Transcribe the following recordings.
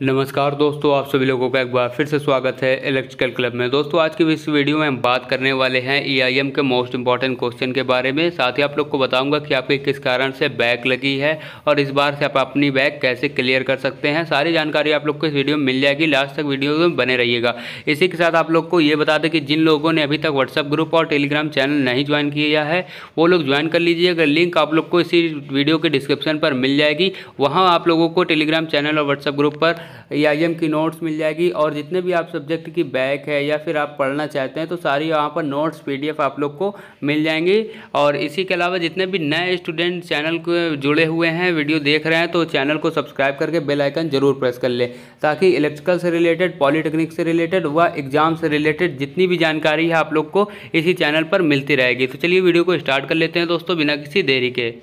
नमस्कार दोस्तों, आप सभी लोगों का एक बार फिर से स्वागत है इलेक्ट्रिकल क्लब में। दोस्तों आज की इस वीडियो में हम बात करने वाले हैं ईआईएम के मोस्ट इंपॉर्टेंट क्वेश्चन के बारे में। साथ ही आप लोग को बताऊंगा कि आपके किस कारण से बैक लगी है और इस बार से आप अपनी बैक कैसे क्लियर कर सकते हैं। सारी जानकारी आप लोग को इस वीडियो में मिल जाएगी, लास्ट तक वीडियो में बने रहिएगा। इसी के साथ आप लोग को ये बता दें कि जिन लोगों ने अभी तक व्हाट्सएप ग्रुप और टेलीग्राम चैनल नहीं ज्वाइन किया है वो लोग ज्वाइन कर लीजिएगा। लिंक आप लोग को इसी वीडियो के डिस्क्रिप्शन पर मिल जाएगी। वहाँ आप लोगों को टेलीग्राम चैनल और व्हाट्सएप ग्रुप पर ईआईएम की नोट्स मिल जाएगी और जितने भी आप सब्जेक्ट की बैक है या फिर आप पढ़ना चाहते हैं तो सारी वहाँ पर नोट्स पीडीएफ आप लोग को मिल जाएंगी। और इसी के अलावा जितने भी नए स्टूडेंट चैनल को जुड़े हुए हैं, वीडियो देख रहे हैं, तो चैनल को सब्सक्राइब करके बेल आइकन जरूर प्रेस कर ले, ताकि इलेक्ट्रिकल से रिलेटेड, पॉलीटेक्निक से रिलेटेड व एग्जाम से रिलेटेड जितनी भी जानकारी है आप लोग को इसी चैनल पर मिलती रहेगी। तो चलिए वीडियो को स्टार्ट कर लेते हैं दोस्तों, बिना किसी देरी के।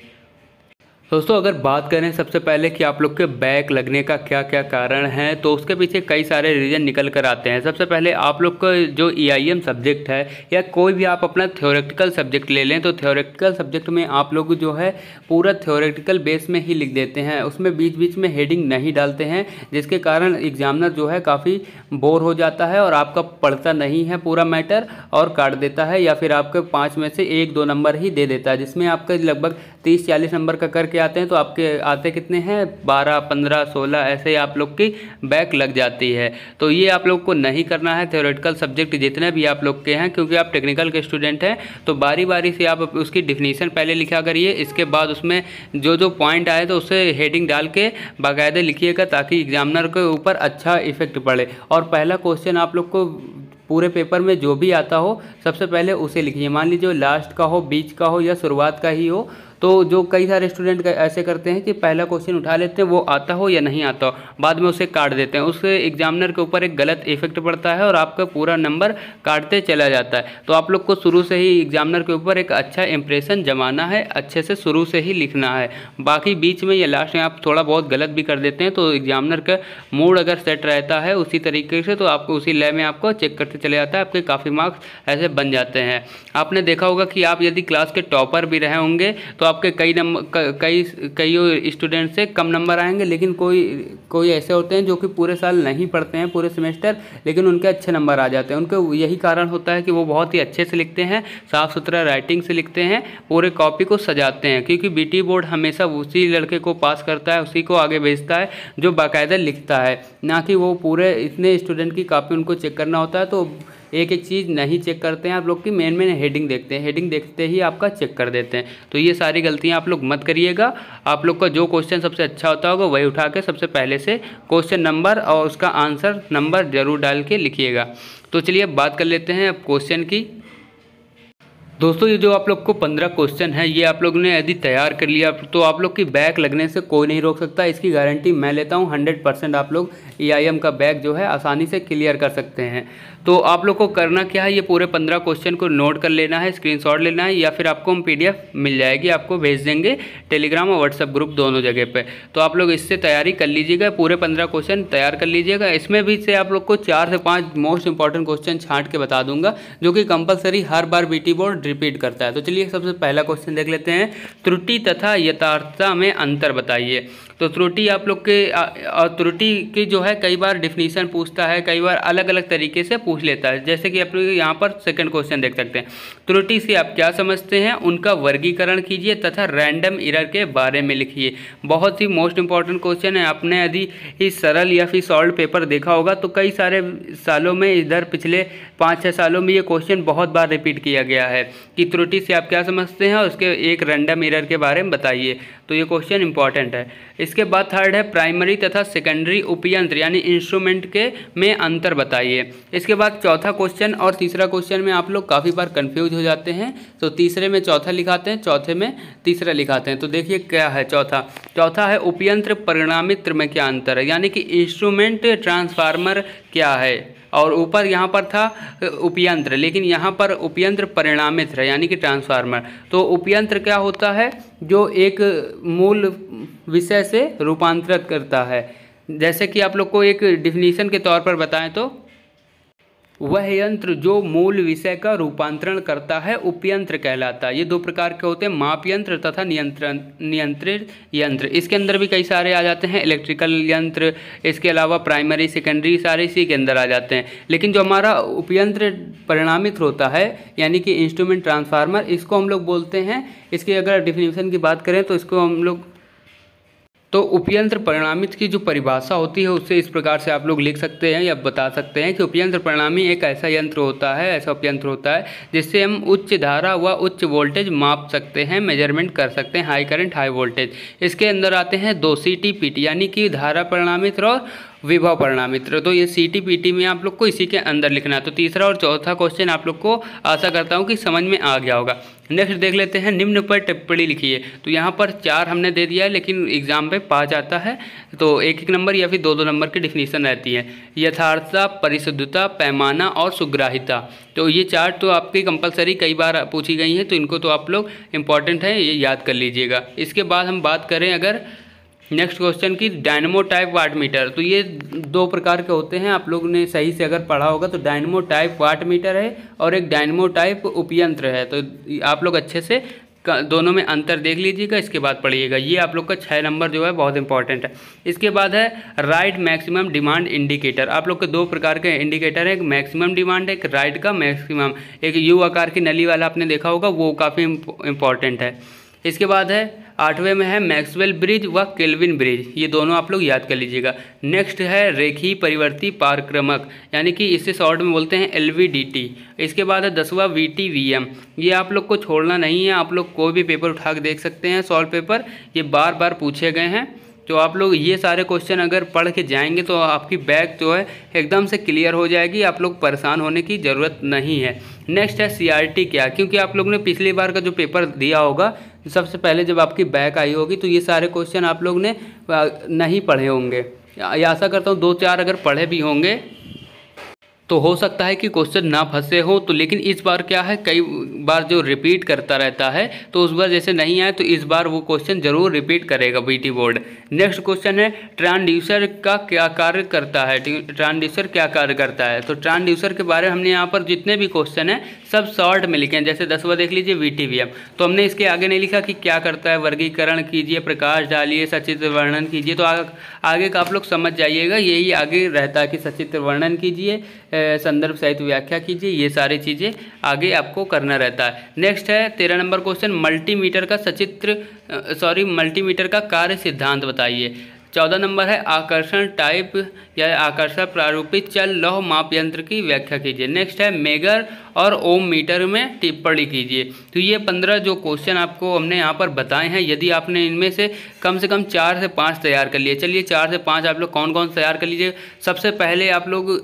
दोस्तों अगर बात करें सबसे पहले कि आप लोग के बैक लगने का क्या क्या कारण है, तो उसके पीछे कई सारे रीज़न निकल कर आते हैं। सबसे पहले आप लोग का जो ईआईएम सब्जेक्ट है या कोई भी आप अपना थ्योरेटिकल सब्जेक्ट ले लें, तो थ्योरेटिकल सब्जेक्ट में आप लोग जो है पूरा थ्योरेटिकल बेस में ही लिख देते हैं, उसमें बीच बीच में हेडिंग नहीं डालते हैं, जिसके कारण एग्जामिनर जो है काफ़ी बोर हो जाता है और आपका पढ़ता नहीं है पूरा मैटर और काट देता है, या फिर आपके 5 में से 1-2 नंबर ही दे देता है, जिसमें आपका लगभग 30-40 नंबर का करके आते हैं तो आपके आते कितने हैं 12, 15, 16 ऐसे आप लोग की बैक लग जाती है। तो ये आप लोग को नहीं करना है थ्योरेटिकल सब्जेक्ट जितने भी आप लोग के हैं, क्योंकि आप टेक्निकल के स्टूडेंट हैं। तो बारी बारी से आप उसकी डिफिनीशन पहले लिखा करिए, इसके बाद उसमें जो जो पॉइंट आए तो उसे हेडिंग डाल के बाकायदे लिखिएगा, ताकि एग्जामिनर के ऊपर अच्छा इफेक्ट पड़े। और पहला क्वेश्चन आप लोग को पूरे पेपर में जो भी आता हो सबसे पहले उसे लिखिए। मान लीजिए लास्ट का हो, बीच का हो या शुरुआत का ही हो, तो जो कई सारे स्टूडेंट ऐसे करते हैं कि पहला क्वेश्चन उठा लेते हैं, वो आता हो या नहीं आता हो, बाद में उसे काट देते हैं। उससे एग्जामिनर के ऊपर एक गलत इफेक्ट पड़ता है और आपका पूरा नंबर काटते चला जाता है। तो आप लोग को शुरू से ही एग्जामिनर के ऊपर एक अच्छा इंप्रेशन जमाना है, अच्छे से शुरू से ही लिखना है। बाकी बीच में या लास्ट में आप थोड़ा बहुत गलत भी कर देते हैं तो एग्जामिनर का मूड अगर सेट रहता है उसी तरीके से, तो आपको उसी लय में आपको चेक करते चले जाता है, आपके काफ़ी मार्क्स ऐसे बन जाते हैं। आपने देखा होगा कि आप यदि क्लास के टॉपर भी रहे होंगे तो आपके कई स्टूडेंट से कम नंबर आएंगे, लेकिन कोई ऐसे होते हैं जो कि पूरे साल नहीं पढ़ते हैं, पूरे सेमेस्टर, लेकिन उनके अच्छे नंबर आ जाते हैं। उनके यही कारण होता है कि वो बहुत ही अच्छे से लिखते हैं, साफ़ सुथरा राइटिंग से लिखते हैं, पूरे कॉपी को सजाते हैं। क्योंकि बीटी बोर्ड हमेशा उसी लड़के को पास करता है, उसी को आगे भेजता है जो बाकायदा लिखता है, ना कि वो पूरे इतने स्टूडेंट की कॉपी उनको चेक करना होता है। तो एक एक चीज़ नहीं चेक करते हैं आप लोग की, मेन हेडिंग देखते हैं, हेडिंग देखते ही आपका चेक कर देते हैं। तो ये सारी गलतियां आप लोग मत करिएगा। आप लोग का जो क्वेश्चन सबसे अच्छा होता होगा वही उठा के सबसे पहले से क्वेश्चन नंबर और उसका आंसर नंबर जरूर डाल के लिखिएगा। तो चलिए अब बात कर लेते हैं अब क्वेश्चन की। दोस्तों ये जो आप लोग को 15 क्वेश्चन है, ये आप लोग ने यदि तैयार कर लिया तो आप लोग की बैक लगने से कोई नहीं रोक सकता। इसकी गारंटी मैं लेता हूँ। 100% आप लोग ईआईएम का बैक जो है आसानी से क्लियर कर सकते हैं। तो आप लोग को करना क्या है, ये पूरे 15 क्वेश्चन को नोट कर लेना है, स्क्रीनशॉट लेना है, या फिर आपको हम पीडीएफ मिल जाएगी, आपको भेज देंगे टेलीग्राम और व्हाट्सएप ग्रुप दोनों जगह पे। तो आप लोग इससे तैयारी कर लीजिएगा, पूरे 15 क्वेश्चन तैयार कर लीजिएगा। इसमें भी से आप लोग को 4 से 5 मोस्ट इंपॉर्टेंट क्वेश्चन छांट के बता दूंगा, जो कि कंपलसरी हर बार बीटी बोर्ड रिपीट करता है। तो चलिए सबसे पहला क्वेश्चन देख लेते हैं। त्रुटि तथा यथार्थता में अंतर बताइए। तो त्रुटि आप लोग के त्रुटि की जो है कई बार डिफिनीशन पूछता है, कई बार अलग अलग तरीके से पूछ लेता है। जैसे कि आप लोग यहाँ पर सेकंड क्वेश्चन देख सकते हैं। त्रुटि से आप क्या समझते हैं, उनका वर्गीकरण कीजिए तथा रैंडम एरर के बारे में लिखिए। बहुत ही मोस्ट इंपॉर्टेंट क्वेश्चन है। आपने यदि इस सरल या फिर सॉल्व पेपर देखा होगा तो कई सारे सालों में, इधर पिछले 5-6 सालों में ये क्वेश्चन बहुत बार रिपीट किया गया है कि त्रुटि से आप क्या समझते हैं और उसके एक रैंडम एरर के बारे में बताइए। तो ये क्वेश्चन इंपॉर्टेंट है। इसके बाद थर्ड है प्राइमरी तथा सेकेंडरी उपयंत्र यानी इंस्ट्रूमेंट के में अंतर बताइए। इसके बाद चौथा क्वेश्चन और तीसरा क्वेश्चन में आप लोग काफ़ी बार कंफ्यूज हो जाते हैं, तो तीसरे में चौथा लिखाते हैं, चौथे में तीसरा लिखाते हैं। तो देखिए क्या है चौथा है उपयंत्र परिणामित्र में क्या अंतर है, यानी कि इंस्ट्रूमेंट ट्रांसफार्मर क्या है। और ऊपर यहाँ पर था उपयंत्र, लेकिन यहाँ पर उपयंत्र परिणामित्र यानी कि ट्रांसफार्मर। तो उपयंत्र क्या होता है, जो एक मूल विषय से रूपांतरित करता है। जैसे कि आप लोग को एक डिफिनीशन के तौर पर बताएं वह यंत्र जो मूल विषय का रूपांतरण करता है उपयंत्र कहलाता है। ये दो प्रकार के होते हैं, माप यंत्र तथा नियंत्रित यंत्र। इसके अंदर भी कई सारे आ जाते हैं, इलेक्ट्रिकल यंत्र, इसके अलावा प्राइमरी सेकेंडरी सारे इसी के अंदर आ जाते हैं। लेकिन जो हमारा उपयंत्र परिणामित होता है यानी कि इंस्ट्रूमेंट ट्रांसफार्मर, इसको हम लोग बोलते हैं, इसकी अगर डिफिनीशन की बात करें तो इसको हम लोग तो उपयंत्र परिणामित की जो परिभाषा होती है उससे इस प्रकार से आप लोग लिख सकते हैं या बता सकते हैं कि उपयंत्र परिणामी एक ऐसा यंत्र होता है, ऐसा उपयंत्र होता है जिससे हम उच्च धारा व उच्च वोल्टेज माप सकते हैं, मेजरमेंट कर सकते हैं, हाई करंट हाई वोल्टेज। इसके अंदर आते हैं दो CT-PT यानी कि धारा परिणामित और विभव परिणामित। तो ये CT-PT में आप लोग को इसी के अंदर लिखना है। तो तीसरा और चौथा क्वेश्चन आप लोग को आशा करता हूँ कि समझ में आ गया होगा। नेक्स्ट देख लेते हैं, निम्न पर टिप्पणी लिखिए। तो यहाँ पर 4 हमने दे दिया है लेकिन एग्जाम पे 5 आता है, तो 1-1 नंबर या फिर 2-2 नंबर की डिफिनीशन रहती है। यथार्थता, परिशुद्धता, पैमाना और सुग्राहिता। तो ये 4 तो आपकी कंपलसरी कई बार पूछी गई हैं, तो इनको तो आप लोग इंपॉर्टेंट है, ये याद कर लीजिएगा। इसके बाद हम बात करें अगर नेक्स्ट क्वेश्चन की, डायनमो टाइप वाट मीटर। तो ये 2 प्रकार के होते हैं, आप लोग ने सही से अगर पढ़ा होगा तो डायनमो टाइप वाट मीटर है और एक डायनमो टाइप उपयंत्र है। तो आप लोग अच्छे से दोनों में अंतर देख लीजिएगा, इसके बाद पढ़िएगा। ये आप लोग का 6 नंबर जो है बहुत इंपॉर्टेंट है। इसके बाद है राइट मैक्सिमम डिमांड इंडिकेटर। आप लोग के 2 प्रकार के इंडिकेटर है, एक मैक्सिमम डिमांड है, एक राइट का मैक्सिमम। एक U आकार की नली वाला आपने देखा होगा, वो काफ़ी इंपॉर्टेंट है। इसके बाद है 8वें में है मैक्सवेल ब्रिज व केल्विन ब्रिज, ये दोनों आप लोग याद कर लीजिएगा। नेक्स्ट है रेखीय परिवर्ती पारक्रमक यानी कि इसे शॉर्ट में बोलते हैं LVDT। इसके बाद है 10वां VTVM, ये आप लोग को छोड़ना नहीं है, आप लोग कोई भी पेपर उठा के देख सकते हैं, सॉल्व पेपर, ये बार बार पूछे गए हैं। तो आप लोग ये सारे क्वेश्चन अगर पढ़ के जाएंगे तो आपकी बैग जो है एकदम से क्लियर हो जाएगी, आप लोग परेशान होने की ज़रूरत नहीं है। नेक्स्ट है CRT क्या, क्योंकि आप लोग ने पिछली बार का जो पेपर दिया होगा सबसे पहले जब आपकी बैग आई होगी तो ये सारे क्वेश्चन आप लोग ने नहीं पढ़े होंगे, या आशा करता हूँ 2-4 अगर पढ़े भी होंगे तो हो सकता है कि क्वेश्चन ना फंसे हो। तो लेकिन इस बार क्या है, कई बार जो रिपीट करता रहता है तो उस बार जैसे नहीं आए तो इस बार वो क्वेश्चन जरूर रिपीट करेगा BT बोर्ड। नेक्स्ट क्वेश्चन है ट्रांसड्यूसर का क्या कार्य करता है, ट्रांसड्यूसर क्या कार्य करता है। तो ट्रांसड्यूसर के बारे में हमने यहाँ पर जितने भी क्वेश्चन हैं सब शॉर्ट में लिखे हैं। जैसे 10वां देख लीजिए VTVM, तो हमने इसके आगे नहीं लिखा कि क्या करता है, वर्गीकरण कीजिए, प्रकाश डालिए, सचित्र वर्णन कीजिए। तो आगे का आप लोग समझ जाइएगा, यही आगे रहता है कि सचित्र वर्णन कीजिए, संदर्भ सहित व्याख्या कीजिए, ये सारी चीज़ें आगे आपको करना रहता है। नेक्स्ट है 13 नंबर क्वेश्चन, मल्टीमीटर का कार्य सिद्धांत बताइए। 14 नंबर है आकर्षण टाइप या आकर्षण प्रारूपित चल लौह माप यंत्र की व्याख्या कीजिए। नेक्स्ट है मेगर और ओम मीटर में टिप्पणी कीजिए। तो ये 15 जो क्वेश्चन आपको हमने यहाँ पर बताए हैं, यदि आपने इनमें से कम 4 से 5 तैयार कर लिए, चलिए 4 से 5 आप लोग कौन कौन तैयार कर लीजिए। सबसे पहले आप लोग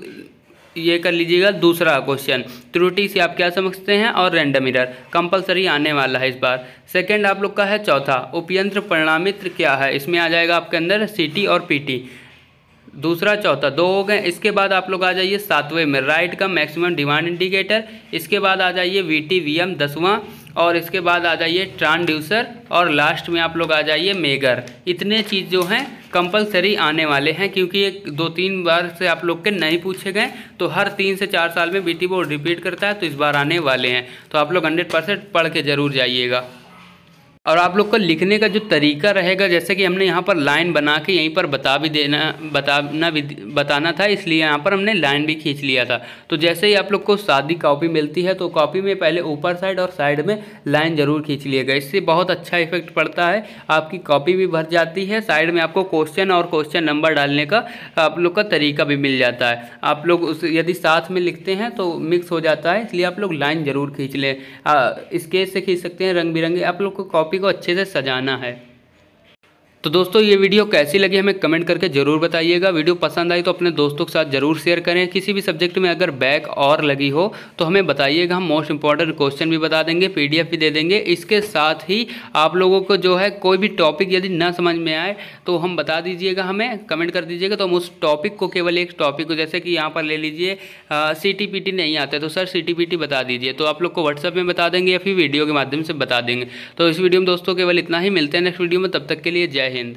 ये कर लीजिएगा दूसरा क्वेश्चन, त्रुटि से आप क्या समझते हैं और रैंडम एरर कंपलसरी आने वाला है इस बार। सेकंड आप लोग का है चौथा, उपयंत्र परिणामित्र क्या है, इसमें आ जाएगा आपके अंदर CT और PT। दूसरा चौथा 2 हो गए। इसके बाद आप लोग आ जाइए 7वें में राइट का मैक्सिमम डिमांड इंडिकेटर। इसके बाद आ जाइए VTVM 10वां, और इसके बाद आ जाइए ट्रांसड्यूसर, और लास्ट में आप लोग आ जाइए मेगर। इतने चीज़ जो हैं कंपलसरी आने वाले हैं, क्योंकि ये 2-3 बार से आप लोग के नहीं पूछे गए, तो हर 3 से 4 साल में BT बोर्ड रिपीट करता है, तो इस बार आने वाले हैं। तो आप लोग 100% पढ़ के ज़रूर जाइएगा। और आप लोग का लिखने का जो तरीका रहेगा, जैसे कि हमने यहाँ पर लाइन बना के यहीं पर बताना था, इसलिए यहाँ पर हमने लाइन भी खींच लिया था। तो जैसे ही आप लोग को सादी कॉपी मिलती है तो कॉपी में पहले ऊपर साइड और साइड में लाइन ज़रूर खींच लिएगा, इससे बहुत अच्छा इफेक्ट पड़ता है, आपकी कॉपी भी भर जाती है, साइड में आपको क्वेश्चन और क्वेश्चन नंबर डालने का आप लोग का तरीका भी मिल जाता है। आप लोग उस यदि साथ में लिखते हैं तो मिक्स हो जाता है, इसलिए आप लोग लाइन ज़रूर खींच लें। स्केच से खींच सकते हैं, रंग बिरंगे, आप लोग को कॉपी को अच्छे से सजाना है। तो दोस्तों ये वीडियो कैसी लगी हमें कमेंट करके ज़रूर बताइएगा। वीडियो पसंद आई तो अपने दोस्तों के साथ ज़रूर शेयर करें। किसी भी सब्जेक्ट में अगर बैक और लगी हो तो हमें बताइएगा, हम मोस्ट इंपॉर्टेंट क्वेश्चन भी बता देंगे, PDF भी दे देंगे। इसके साथ ही आप लोगों को जो है कोई भी टॉपिक यदि ना समझ में आए तो हम बता दीजिएगा, हमें कमेंट कर दीजिएगा, तो हम उस टॉपिक को, केवल एक टॉपिक को, जैसे कि यहाँ पर ले लीजिए CT-PT नहीं आता तो सर CT-PT बता दीजिए, तो आप लोग को व्हाट्सएप में बता देंगे या फिर वीडियो के माध्यम से बता देंगे। तो इस वीडियो में दोस्तों केवल इतना ही, मिलते हैं नेक्स्ट वीडियो में, तब तक के लिए जय हिंद।